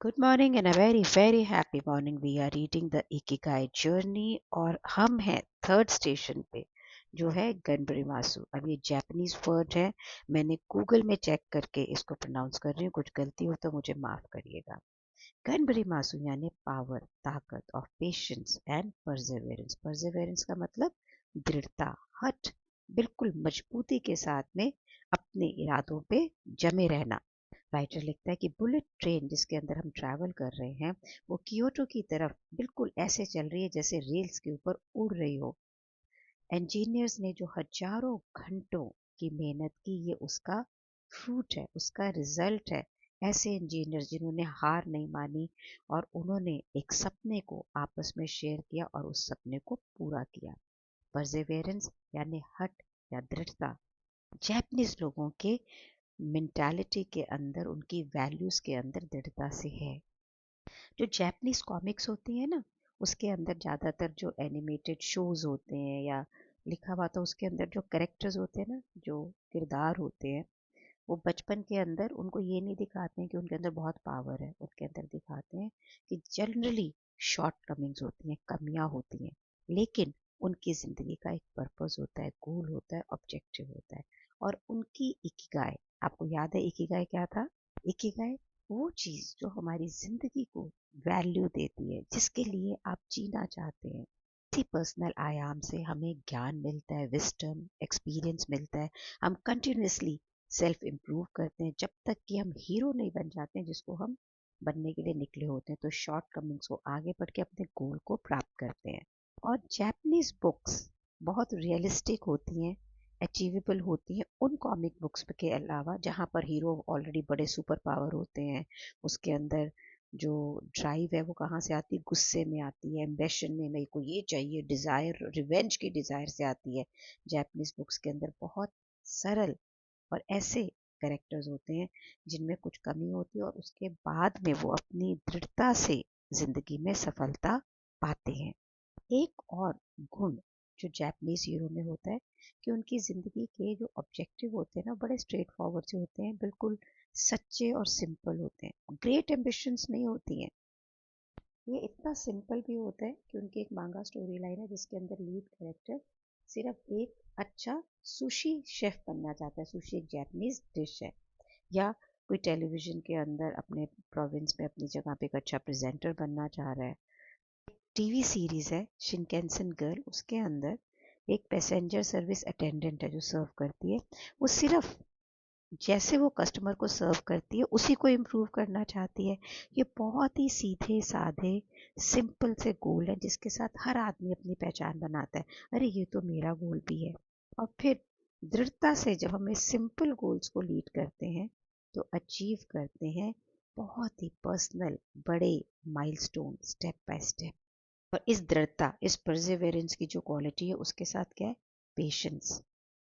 Good morning and a very happy morning. We are reading the Ikigai journey और हम हैं third station पे जो है गनबरी मासु। अब ये जापानीज वर्ड है, मैंने गूगल में चेक करके इसको प्रोनाउंस कर रही हूँ, कुछ गलती हो तो मुझे माफ करिएगा। गनबरी मासु यानी पावर, ताकत of patience and Perseverance. Perseverance का मतलब दृढ़ता, हठ, बिल्कुल मजबूती के साथ में अपने इरादों पे जमे रहना। राइटर लिखता है कि बुलेट ट्रेन जिसके अंदर हम ट्रैवल कर रहे हैं वो कियोटो की तरफ बिल्कुल ऐसे चल रही है जैसे रेल्स के ऊपर उड़ रही हो। इंजीनियर्स ने जो हजारों घंटों की मेहनत की, ये उसका फ्रूट है, उसका रिजल्ट है। ऐसे इंजीनियर्स जिन्होंने हार नहीं मानी और उन्होंने एक सपने को आपस में शेयर किया और उस सपने को पूरा किया। परसेवेरेंस यानी हट या दृढ़ता जैपनीज लोगों के मेंटालिटी के अंदर, उनकी वैल्यूज के अंदर दृढ़ता से है। जो जैपनीज कॉमिक्स होती है ना, उसके अंदर ज़्यादातर जो एनिमेटेड शोज होते हैं या लिखा हुआ, तो उसके अंदर जो करेक्टर्स होते हैं ना, जो किरदार होते हैं, वो बचपन के अंदर उनको ये नहीं दिखाते हैं कि उनके अंदर बहुत पावर है। उनके अंदर दिखाते हैं कि जनरली शॉर्ट कमिंग्स होती हैं, कमियां होती हैं, लेकिन उनकी ज़िंदगी का एक पर्पस होता है, गोल होता है, ऑब्जेक्टिव होता है। और उनकी इकिगाई, आपको याद है इकिगाई क्या था? इकिगाई वो चीज़ जो हमारी ज़िंदगी को वैल्यू देती है, जिसके लिए आप जीना चाहते हैं। इसी पर्सनल आयाम से हमें ज्ञान मिलता है, विस्डम, एक्सपीरियंस मिलता है। हम कंटिन्यूसली सेल्फ इम्प्रूव करते हैं जब तक कि हम हीरो नहीं बन जाते हैं जिसको हम बनने के लिए निकले होते हैं। तो शॉर्ट कमिंग्स को आगे बढ़ के अपने गोल को प्राप्त करते हैं। और जैपनीज बुक्स बहुत रियलिस्टिक होती हैं, अचीवेबल होती हैं उन कॉमिक बुक्स के अलावा जहाँ पर हीरो ऑलरेडी बड़े सुपर पावर होते हैं। उसके अंदर जो ड्राइव है वो कहाँ से आती है? गुस्से में आती है, एम्बिशन में, मेरे को ये चाहिए, डिज़ायर, रिवेंज की डिज़ायर से आती है। जैपनीज बुक्स के अंदर बहुत सरल और ऐसे कैरेक्टर्स होते हैं जिनमें कुछ कमी होती है और उसके बाद में वो अपनी दृढ़ता से जिंदगी में सफलता पाते हैं। एक और गुण जो जैपनीज हीरो में होता है कि उनकी जिंदगी के जो ऑब्जेक्टिव होते हैं ना, बड़े स्ट्रेट फॉरवर्ड से होते हैं, बिल्कुल सच्चे और सिंपल होते हैं। ग्रेट एम्बिशंस नहीं होती हैं। ये इतना सिंपल भी होता है कि उनकी एक मांगा स्टोरी लाइन है जिसके अंदर लीड कैरेक्टर सिर्फ एक अच्छा सुशी शेफ बनना चाहता है। सुशी एक जापानीज डिश है। या कोई टेलीविजन के अंदर अपने प्रोविंस में अपनी जगह पे एक अच्छा प्रेजेंटर बनना चाह रहा है। टीवी सीरीज है शिनकेनसन गर्ल, उसके अंदर एक पैसेंजर सर्विस अटेंडेंट है जो सर्व करती है। वो सिर्फ जैसे वो कस्टमर को सर्व करती है उसी को इम्प्रूव करना चाहती है। ये बहुत ही सीधे साधे सिंपल से गोल है जिसके साथ हर आदमी अपनी पहचान बनाता है। अरे ये तो मेरा गोल भी है। और फिर दृढ़ता से जब हम इस सिंपल गोल्स को लीड करते हैं तो अचीव करते हैं बहुत ही पर्सनल बड़े माइलस्टोन स्टेप बाय स्टेप। और इस दृढ़ता, इस परसेवेरेंस की जो क्वालिटी है उसके साथ क्या है? पेशेंस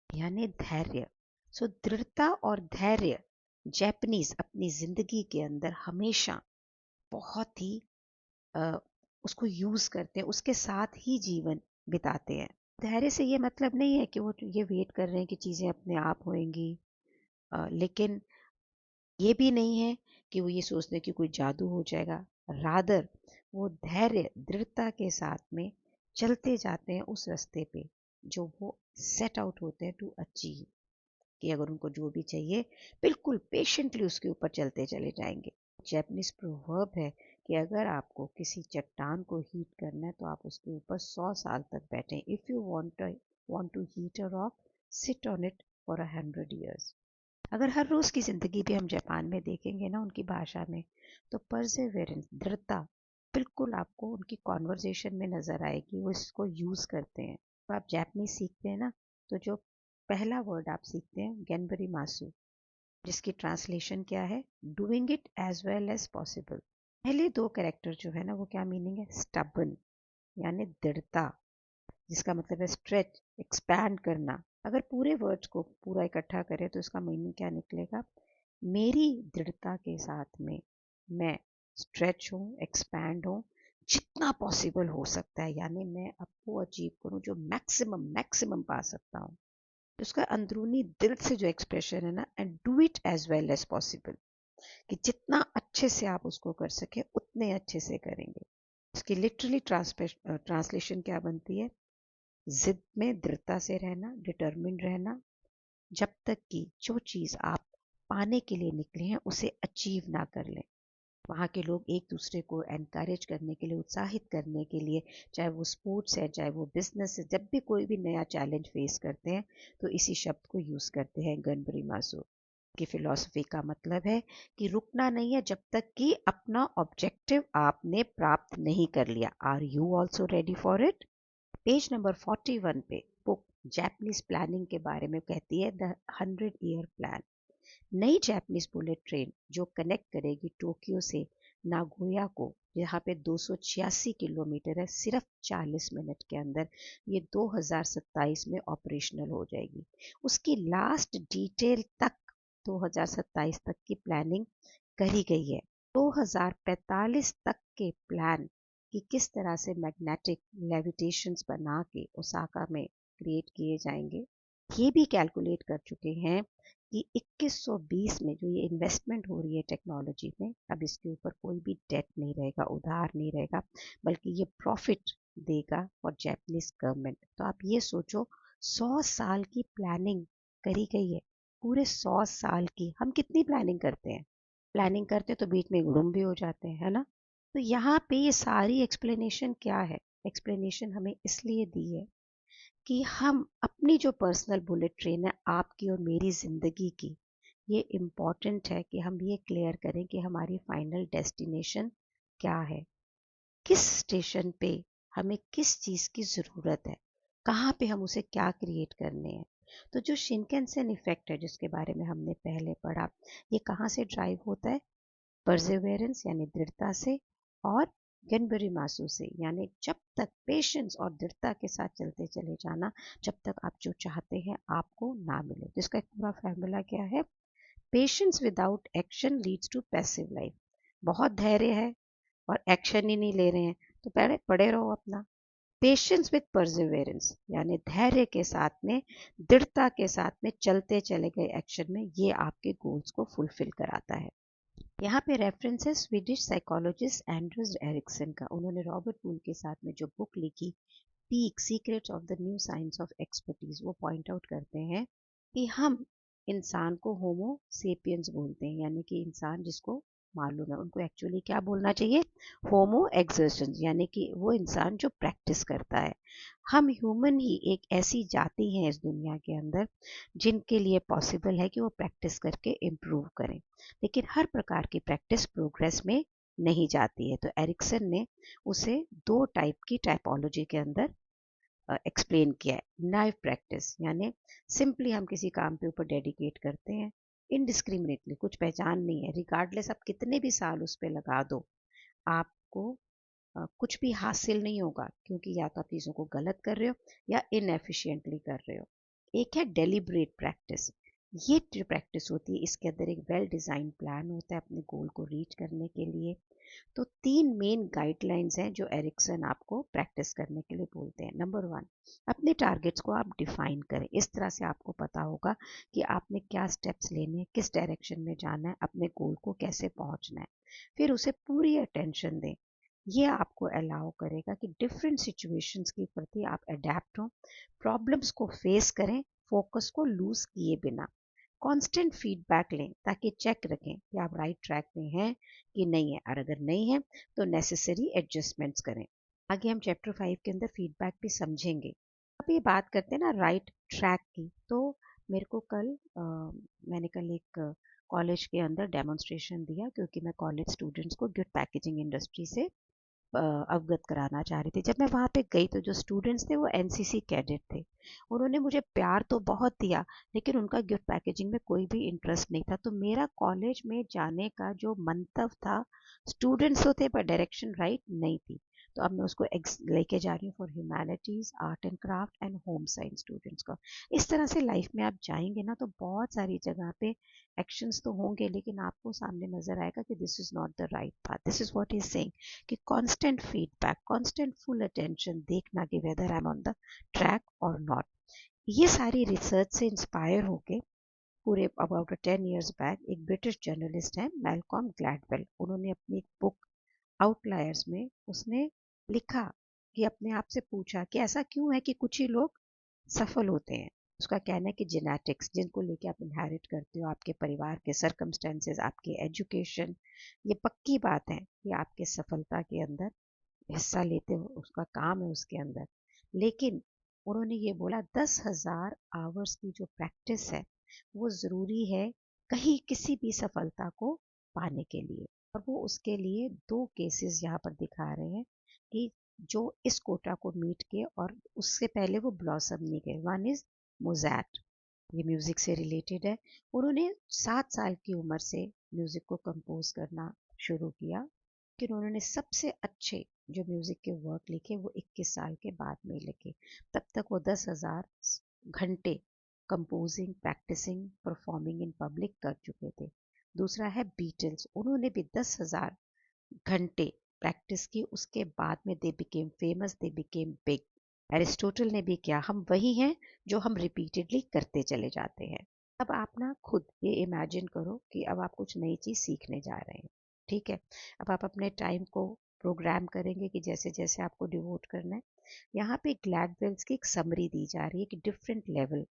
यानी धैर्य। सो दृढ़ता और धैर्य जैपनीज अपनी जिंदगी के अंदर हमेशा बहुत ही अ, उसको यूज करते हैं, उसके साथ ही जीवन बिताते हैं। धैर्य से ये मतलब नहीं है कि वो ये वेट कर रहे हैं कि चीजें अपने आप होंगी, लेकिन ये भी नहीं है कि वो ये सोचते हैं कि कोई जादू हो जाएगा। रादर वो धैर्य दृढ़ता के साथ में चलते जाते हैं उस रास्ते पे जो वो सेट आउट होते हैं टू अचीव। कि अगर उनको जो भी चाहिए बिल्कुल पेशेंटली उसके ऊपर चलते चले जाएंगे। जैपनीज प्रोवर्ब है कि अगर आपको किसी चट्टान को हीट करना है तो आप उसके ऊपर 100 साल तक बैठें। If you want to heat a rock, sit on it for 100 years। अगर हर रोज की जिंदगी भी हम जापान में देखेंगे ना उनकी भाषा में, तो परसेवेरेंस, दृढ़ता बिल्कुल आपको उनकी कॉन्वर्जेशन में नजर आएगी। वो इसको यूज करते हैं। तो आप जापानीज सीखते हैं ना, तो जो पहला वर्ड आप सीखते हैं गैनबरी मासु, जिसकी ट्रांसलेशन क्या है? Doing it as well as possible. पहले दो कैरेक्टर जो है ना, वो क्या मीनिंग है? स्टबन यानी दृढ़ता, जिसका मतलब है स्ट्रेच, एक्सपैंड करना। अगर पूरे वर्ड्स को पूरा इकट्ठा करें तो इसका मीनिंग क्या निकलेगा? मेरी दृढ़ता के साथ में मैं स्ट्रेच हूँ, एक्सपैंड हूँ, जितना पॉसिबल हो सकता है, यानी मैं आपको अचीव करूँ जो मैक्सिमम मैक्सिमम पा सकता हूँ। उसका अंदरूनी दिल से जो एक्सप्रेशन है ना, and do it as well as possible. कि जितना अच्छे से आप उसको कर सके उतने अच्छे से करेंगे। इसकी लिटरली ट्रांसलेशन क्या बनती है? जिद में दृढ़ता से रहना, डिटर्मिन्ड रहना, जब तक कि जो चीज़ आप पाने के लिए निकले हैं उसे अचीव ना कर लें। वहाँ के लोग एक दूसरे को एनकरेज करने के लिए, उत्साहित करने के लिए, चाहे वो स्पोर्ट्स है, चाहे वो बिजनेस है, जब भी कोई भी नया चैलेंज फेस करते हैं तो इसी शब्द को यूज़ करते हैं, गनबरी मासू की फिलॉसफी का मतलब है कि रुकना नहीं है जब तक कि अपना ऑब्जेक्टिव आपने प्राप्त नहीं कर लिया। Are you also ready for it? Page number 41 पे बुक जैपनीज प्लानिंग के बारे में कहती है, द 100 ईयर प्लान। नई जैपनीज बुलेट ट्रेन जो कनेक्ट करेगी टोक्यो से नागोया को, यहाँ पे 286 किलोमीटर है, सिर्फ 40 मिनट के अंदर ये 2027 में ऑपरेशनल हो जाएगी। उसकी लास्ट डिटेल तक 2027 तक की प्लानिंग करी गई है। 2045 तक के प्लान कि किस तरह से मैग्नेटिक लेविटेशंस बना के ओसाका में क्रिएट किए जाएंगे, ये भी कैलकुलेट कर चुके हैं कि 2120 में जो ये इन्वेस्टमेंट हो रही है टेक्नोलॉजी में, अब इसके ऊपर कोई भी डेट नहीं रहेगा, उधार नहीं रहेगा, बल्कि ये प्रॉफिट देगा फॉर जैपनीज गवर्नमेंट। तो आप ये सोचो, 100 साल की प्लानिंग करी गई है, पूरे 100 साल की। हम कितनी प्लानिंग करते हैं? प्लानिंग करते तो बीच में गुड़ुम भी हो जाते हैं, है ना? तो यहाँ पे ये सारी एक्सप्लेनेशन क्या है? एक्सप्लेनेशन हमें इसलिए दी है कि हम अपनी जो पर्सनल बुलेट ट्रेन है, आपकी और मेरी ज़िंदगी की, ये इम्पॉर्टेंट है कि हम ये क्लियर करें कि हमारी फाइनल डेस्टिनेशन क्या है, किस स्टेशन पे हमें किस चीज़ की ज़रूरत है, कहाँ पे हम उसे क्या क्रिएट करने हैं। तो जो शिनकेनसेन इफेक्ट है जिसके बारे में हमने पहले पढ़ा, ये कहाँ से ड्राइव होता है? परसेवेरेंस यानी दृढ़ता से, और गनबरी मासू से, यानी जब तक पेशेंस और दृढ़ता के साथ चलते चले जाना, जब तक आप जो चाहते हैं आपको ना मिले। जिसका एक पूरा फार्मूला क्या है? Patience without action leads to passive life. बहुत धैर्य है और एक्शन ही नहीं ले रहे हैं तो पहले पड़े रहो अपना। पेशेंस विद परसिवेरेंस यानी धैर्य के साथ में, दृढ़ता के साथ में चलते चले गए एक्शन में, ये आपके गोल्स को फुलफिल कराता है। यहाँ पे रेफरेंस है स्वीडिश साइकोलॉजिस्ट एंड्रूज एरिक्सन का। उन्होंने रॉबर्ट वूल के साथ में जो बुक लिखी, peak secrets of the new science of expertise, वो पॉइंट आउट करते हैं कि हम इंसान को होमो सेपियंस बोलते हैं, यानी कि इंसान जिसको मालूम है। उनको एक्चुअली क्या बोलना चाहिए? होमो एक्सर्शंस, यानी कि वो इंसान जो प्रैक्टिस करता है। हम ह्यूमन ही एक ऐसी जाति हैं इस दुनिया के अंदर जिनके लिए पॉसिबल है कि वो प्रैक्टिस करके इम्प्रूव करें, लेकिन हर प्रकार की प्रैक्टिस प्रोग्रेस में नहीं जाती है। तो एरिक्सन ने उसे दो टाइप की टाइपोलॉजी के अंदर एक्सप्लेन किया है। नाइव प्रैक्टिस यानी सिंपली हम किसी काम के ऊपर डेडिकेट करते हैं इनडिस्क्रिमिनेटली, कुछ पहचान नहीं है, रिगार्डलेस आप कितने भी साल उस पर लगा दो, आपको कुछ भी हासिल नहीं होगा, क्योंकि या तो आप चीज़ों को गलत कर रहे हो या इनएफिशिएंटली कर रहे हो। एक है डेलिब्रेट प्रैक्टिस। ये जो प्रैक्टिस होती है इसके अंदर एक वेल डिज़ाइन प्लान होता है अपने गोल को रीच करने के लिए। तो 3 मेन गाइडलाइंस हैं जो एरिक्सन आपको प्रैक्टिस करने के लिए बोलते हैं। नंबर 1, अपने टारगेट्स को आप डिफाइन करें। इस तरह से आपको पता होगा कि आपने क्या स्टेप्स लेने हैं, किस डायरेक्शन में जाना है, अपने गोल को कैसे पहुंचना है। फिर उसे पूरी अटेंशन दें। ये आपको अलाउ करेगा कि डिफरेंट सिचुएशंस के प्रति आप अडेप्ट हों, प्रॉब्लम्स को फेस करें, फोकस को लूज किए बिना। कांस्टेंट फीडबैक लें ताकि चेक रखें कि आप राइट ट्रैक में हैं कि नहीं है, और अगर नहीं है तो नेसेसरी एडजस्टमेंट्स करें। आगे हम चैप्टर 5 के अंदर फीडबैक भी समझेंगे। अब ये बात करते हैं ना राइट ट्रैक की, तो मेरे को मैंने कल एक कॉलेज के अंदर डेमोन्स्ट्रेशन दिया, क्योंकि मैं कॉलेज स्टूडेंट्स को गिफ्ट पैकेजिंग इंडस्ट्री से अवगत कराना चाह रही थी। जब मैं वहाँ पे गई तो जो स्टूडेंट्स थे वो एनसीसी कैडेट थे। उन्होंने मुझे प्यार तो बहुत दिया, लेकिन उनका गिफ्ट पैकेजिंग में कोई भी इंटरेस्ट नहीं था। तो मेरा कॉलेज में जाने का जो मंतव था, स्टूडेंट्स तो थे पर डायरेक्शन राइट नहीं थी। तो अब मैं उसको लेके जा रही हूँ for humanities, art and craft and home science students को। इस तरह से लाइफ में आप जाएंगे ना तो बहुत सारी जगह पे एक्शंस तो होंगे, लेकिन आपको सामने नजर आएगा कि this is not the right path. This is what is saying कि constant feedback, constant full attention, देखना कि whether I am on the track और नॉट। ये सारी रिसर्च से इंस्पायर होके पूरे अबाउट 10 years बैक एक ब्रिटिश जर्नलिस्ट है मैलकॉम ग्लैडवेल, उन्होंने अपनी एक बुक आउटलायर्स में उसने लिखा कि अपने आप से पूछा कि ऐसा क्यों है कि कुछ ही लोग सफल होते हैं। उसका कहना है कि जेनेटिक्स जिनको लेके आप इनहेरिट करते हो, आपके परिवार के सर्कमस्टेंसेस, आपके एजुकेशन, ये पक्की बात है कि आपके सफलता के अंदर हिस्सा लेते हो, उसका काम है उसके अंदर। लेकिन उन्होंने ये बोला 10,000 आवर्स की जो प्रैक्टिस है वो ज़रूरी है कहीं किसी भी सफलता को पाने के लिए। और वो उसके लिए दो केसेस यहाँ पर दिखा रहे हैं कि जो इस कोटा को मीट किए और उससे पहले वो ब्लॉसम नहीं गए। वन इज मोजैट, ये म्यूज़िक से रिलेटेड है। उन्होंने 7 साल की उम्र से म्यूज़िक को कंपोज करना शुरू किया, लेकिन उन्होंने सबसे अच्छे जो म्यूज़िक के वर्क लिखे वो 21 साल के बाद में लिखे। तब तक वो 10,000 घंटे composing, practising, performing in public कर चुके थे। दूसरा है बीटल्स, उन्होंने भी 10,000 घंटे प्रैक्टिस की, उसके बाद में they became famous, they became big. Aristotle ने भी किया। हम वही हैं जो हम रिपीटेडली करते चले जाते हैं। अब आप ना खुद ये इमेजिन करो कि अब आप कुछ नई चीज़ सीखने जा रहे हैं, ठीक है। अब आप अपने टाइम को प्रोग्राम करेंगे कि जैसे जैसे आपको डिवोट करना है। यहाँ पे ग्लैडवेल्स की एक समरी दी जा रही है कि डिफरेंट लेवल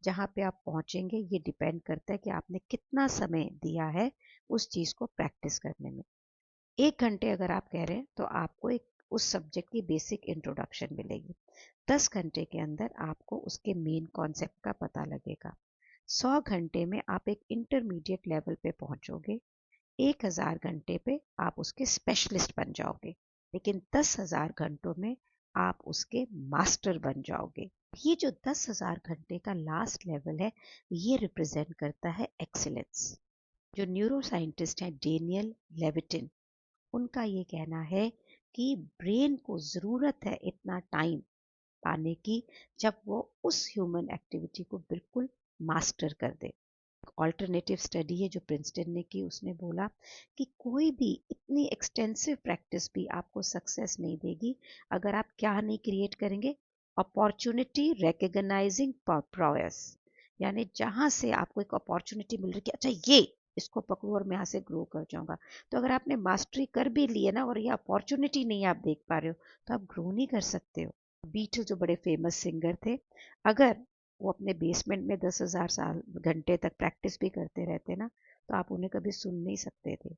जहाँ पे आप पहुँचेंगे ये डिपेंड करता है कि आपने कितना समय दिया है उस चीज़ को प्रैक्टिस करने में। 1 घंटे अगर आप कह रहे हैं तो आपको एक उस सब्जेक्ट की बेसिक इंट्रोडक्शन मिलेगी। 10 घंटे के अंदर आपको उसके मेन कॉन्सेप्ट का पता लगेगा। 100 घंटे में आप एक इंटरमीडिएट लेवल पे पहुंचोगे। 1,000 घंटे पे आप उसके स्पेशलिस्ट बन जाओगे। लेकिन 10,000 घंटों में आप उसके मास्टर बन जाओगे। ये जो 10,000 घंटे का लास्ट लेवल है ये रिप्रेजेंट करता है एक्सीलेंस। जो न्यूरो साइंटिस्ट हैं डेनियल लेविटिन, उनका ये कहना है कि ब्रेन को ज़रूरत है इतना टाइम पाने की जब वो उस ह्यूमन एक्टिविटी को बिल्कुल मास्टर कर दे। ऑल्टरनेटिव स्टडी है जो प्रिंसटन ने की, उसने बोला कि कोई भी इतनी एक्सटेंसिव प्रैक्टिस भी आपको सक्सेस नहीं देगी अगर आप क्या नहीं क्रिएट करेंगे, अपॉर्चुनिटी रिकग्नाइजिंग प्रोग्रेस। यानी जहाँ से आपको एक अपॉर्चुनिटी मिल रही है कि अच्छा ये इसको पकड़ो और मैं यहाँ से ग्रो कर जाऊंगा। तो अगर आपने मास्टरी कर भी ली है ना और ये अपॉर्चुनिटी नहीं आप देख पा रहे हो तो आप ग्रो नहीं कर सकते हो। बीटल जो बड़े फेमस सिंगर थे, अगर वो अपने बेसमेंट में 10,000 साल घंटे तक प्रैक्टिस भी करते रहते ना तो आप उन्हें कभी सुन नहीं सकते थे।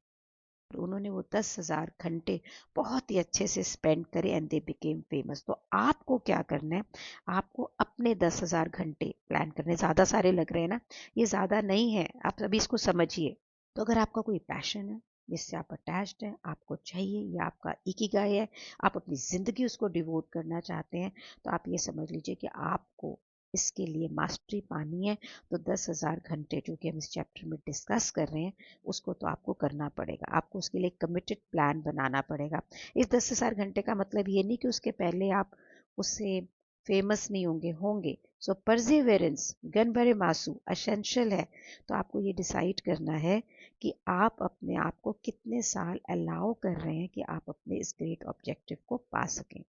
तो उन्होंने वो 10,000 घंटे बहुत ही अच्छे से स्पेंड करे एंड दे बिकेम फेमस। तो आपको क्या करना है, आपको अपने 10,000 घंटे प्लान करने। ज़्यादा सारे लग रहे हैं ना, ये ज़्यादा नहीं है, आप अभी इसको समझिए। तो अगर आपका कोई पैशन है जिससे आप अटैच्ड हैं, आपको चाहिए, या आपका इकिगाई है, आप अपनी ज़िंदगी उसको डिवोट करना चाहते हैं, तो आप ये समझ लीजिए कि आपको इसके लिए मास्टरी पानी है। तो 10,000 घंटे जो कि हम इस चैप्टर में डिस्कस कर रहे हैं उसको तो आपको करना पड़ेगा। आपको उसके लिए कमिटेड प्लान बनाना पड़ेगा। इस 10,000 घंटे का मतलब ये नहीं कि उसके पहले आप उससे फेमस नहीं होंगे, होंगे। सो परसिवरेंस गनबरे मासू असेंशियल है। तो आपको ये डिसाइड करना है कि आप अपने आप को कितने साल अलाउ कर रहे हैं कि आप अपने इस ग्रेट ऑब्जेक्टिव को पा सकें।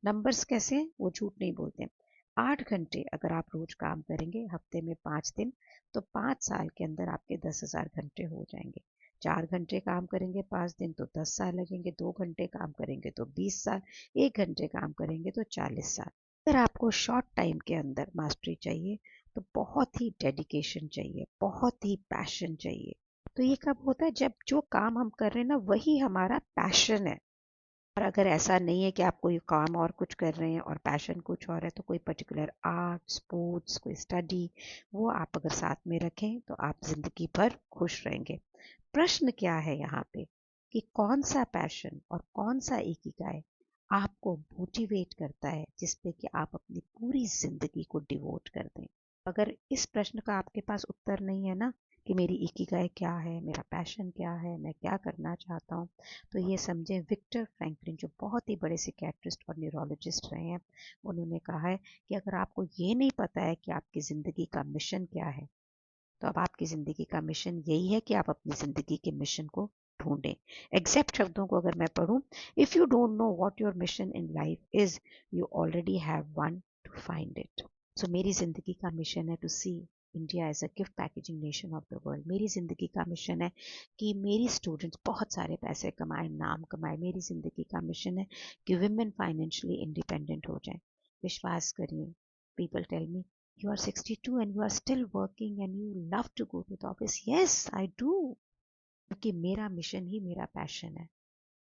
नंबर्स कैसे हैं वो झूठ नहीं बोलते। 8 घंटे अगर आप रोज काम करेंगे, हफ्ते में 5 दिन, तो 5 साल के अंदर आपके 10,000 घंटे हो जाएंगे। 4 घंटे काम करेंगे 5 दिन तो 10 साल लगेंगे। 2 घंटे काम करेंगे तो 20 साल। 1 घंटे काम करेंगे तो 40 साल। अगर आपको शॉर्ट टाइम के अंदर मास्टरी चाहिए तो बहुत ही डेडिकेशन चाहिए, बहुत ही पैशन चाहिए। तो ये कब होता है, जब जो काम हम कर रहे हैं ना वही हमारा पैशन है। और अगर ऐसा नहीं है कि आप कोई काम और कुछ कर रहे हैं और पैशन कुछ और है, तो कोई पर्टिकुलर आर्ट, स्पोर्ट्स, कोई स्टडी, वो आप अगर साथ में रखें तो आप जिंदगी भर खुश रहेंगे। प्रश्न क्या है यहाँ पे कि कौन सा पैशन और कौन सा इकिगाई आपको मोटिवेट करता है जिसपे कि आप अपनी पूरी जिंदगी को डिवोट कर दें। अगर इस प्रश्न का आपके पास उत्तर नहीं है ना कि मेरी इकिगाई क्या है, मेरा पैशन क्या है, मैं क्या करना चाहता हूँ, तो ये समझें विक्टर फ्रैंकलिन जो बहुत ही बड़े सिकेट्रिस्ट और न्यूरोलॉजिस्ट रहे हैं, उन्होंने कहा है कि अगर आपको ये नहीं पता है कि आपकी ज़िंदगी का मिशन क्या है, तो अब आपकी ज़िंदगी का मिशन यही है कि आप अपनी ज़िंदगी के मिशन को ढूंढें। एग्जैक्ट शब्दों को अगर मैं पढ़ूं, if you don't know what your mission in life is, you already have one to find it. So मेरी ज़िंदगी का मिशन है to see India as a gift packaging nation of the world. मेरी ज़िंदगी का मिशन है कि मेरी स्टूडेंट्स बहुत सारे पैसे कमाएं, नाम कमाएं। मेरी ज़िंदगी का मिशन है कि विमेन फाइनेंशियली इंडिपेंडेंट हो जाएं। विश्वास करिए, people tell me you are 62 and you are still working and you love to go to the office. Yes, I do. क्योंकि मेरा मिशन ही मेरा पैशन है।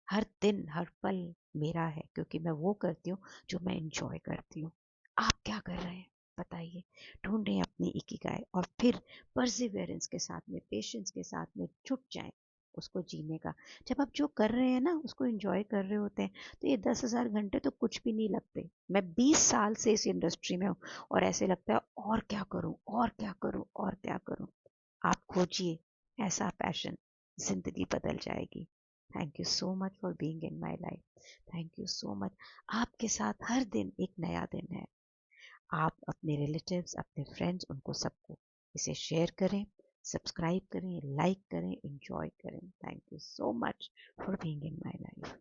हर दिन हर पल मेरा है, क्योंकि मैं वो करती हूँ जो मैं इंजॉय करती हूँ। आप क्या कर रहे हैं बताइए। ढूंढें अपनी इकिगाई और फिर परसिवियरेंस के साथ में, पेशेंस के साथ में जुट जाएं उसको जीने का। जब आप जो कर रहे हैं ना उसको एंजॉय कर रहे होते हैं तो ये 10,000 घंटे तो कुछ भी नहीं लगते। मैं 20 साल से इस इंडस्ट्री में हूँ और ऐसे लगता है और क्या करूँ और क्या करूँ और क्या करूँ। आप खोजिए ऐसा पैशन, जिंदगी बदल जाएगी। Thank you so much for being in my life. Thank you so much. आपके साथ हर दिन एक नया दिन है। आप अपने रिलेटिव्स, अपने फ्रेंड्स, उनको सबको इसे शेयर करें, सब्सक्राइब करें, लाइक करें, एंजॉय करें। Thank you so much for being in my life.